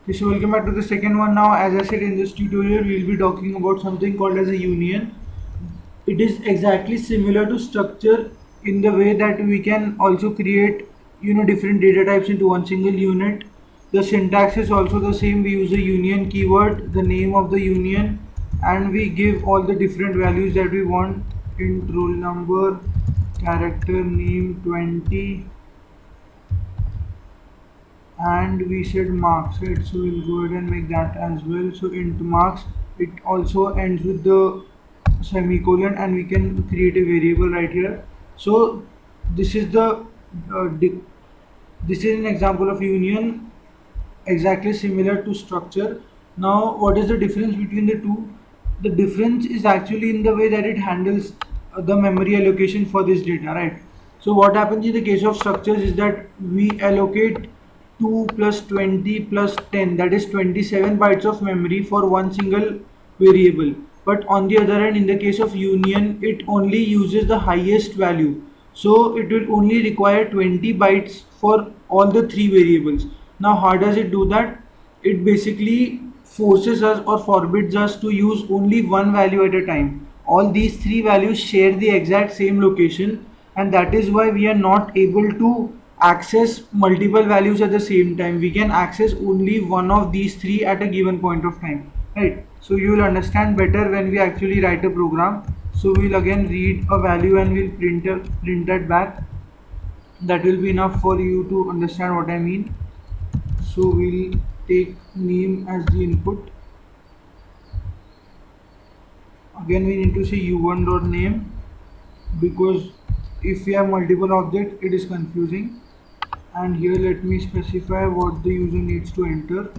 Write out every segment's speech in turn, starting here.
Okay, so welcome back to the second one. Now, as I said in this tutorial, we'll be talking about something called as a union. It is exactly similar to structure in the way that we can also create different data types into one single unit. The syntax is also the same. We use a union keyword, the name of the union, and we give all the different values that we want. Int roll number, character name 20, and we said marks, right? So we'll go ahead and make that as well. So int marks, it also ends with the semicolon, and we can create a variable right here. So this is the this is an example of union, exactly similar to structure. Now, what is the difference between the two? The difference is actually in the way that it handles the memory allocation for this data, right? So what happens in the case of structures is that we allocate 2 plus 20 plus 10, that is 27 bytes of memory for one single variable. But on the other hand, in the case of union, it only uses the highest value. So it will only require 20 bytes for all the three variables. Now, how does it do that? It basically forces us or forbids us to use only one value at a time. All these three values share the exact same location, and that is why we are not able to access multiple values at the same time. We can access only one of these three at a given point of time, right? So you will understand better when we actually write a program. So we'll again read a value and we'll print that back. That will be enough for you to understand what I mean. So we'll take name as the input. Again we need to say u1 dot name, because if we have multiple objects it is confusing. And here let me specify what the user needs to enter.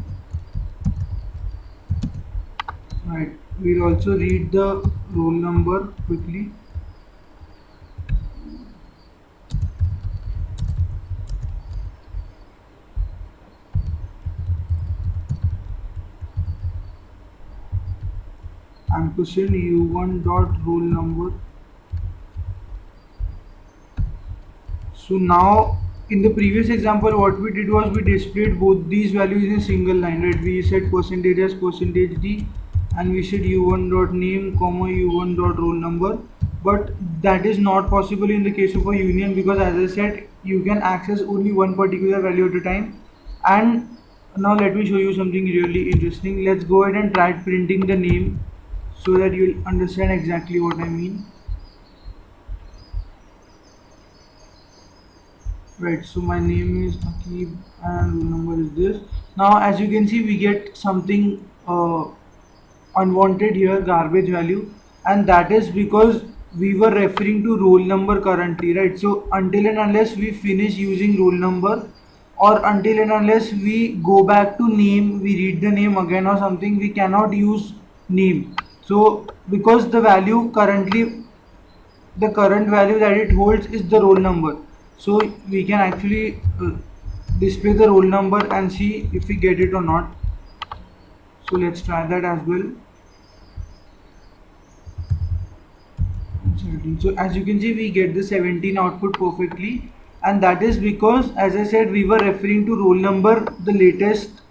Right, we'll also read the roll number quickly. Ampersand u1 dot roll number. So now in the previous example what we did was we displayed both these values in a single line, right? We said percentage as percentage d, and we said u1 dot name comma u1 dot roll number. But that is not possible in the case of a union, because as I said, you can access only one particular value at a time. And now let me show you something really interesting. Let's go ahead and try printing the name so that you'll understand exactly what I mean. Right, so my name is Aquib and roll number is this. Now as you can see, we get something unwanted here, garbage value, and that is because we were referring to roll number currently, right? So until and unless we finish using roll number, or until and unless we go back to name, we read the name again or something, we cannot use name. So because the value currently, the current value that it holds is the roll number, so we can actually display the roll number and see if we get it or not. So let's try that as well. So as you can see, we get the 17 output perfectly, and that is because, as I said, we were referring to roll number the latest.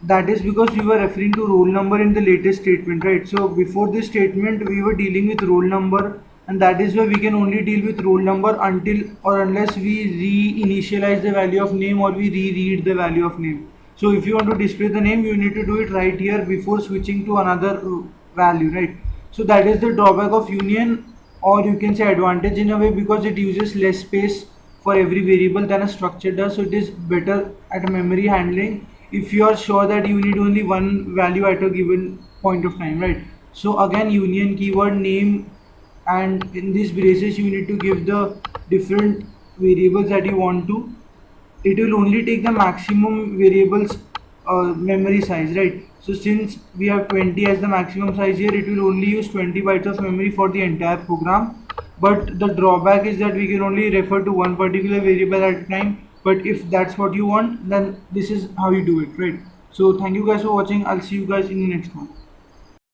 That is because we were referring to roll number in the latest statement, right? So before this statement we were dealing with roll number, and that is why we can only deal with roll number until or unless we re-initialize the value of name, or we reread the value of name. So if you want to display the name, you need to do it right here before switching to another value, right? So that is the drawback of union, or you can say advantage in a way, because it uses less space for every variable than a structure does. So it is better at memory handling if you are sure that you need only one value at a given point of time, right? So again, union keyword name, and in these braces you need to give the different variables that you want to. It will only take the maximum variables memory size, right? So since we have 20 as the maximum size here, it will only use 20 bytes of memory for the entire program. But the drawback is that we can only refer to one particular variable at a time. But if that's what you want, then this is how you do it, right? So thank you guys for watching. I'll see you guys in the next one.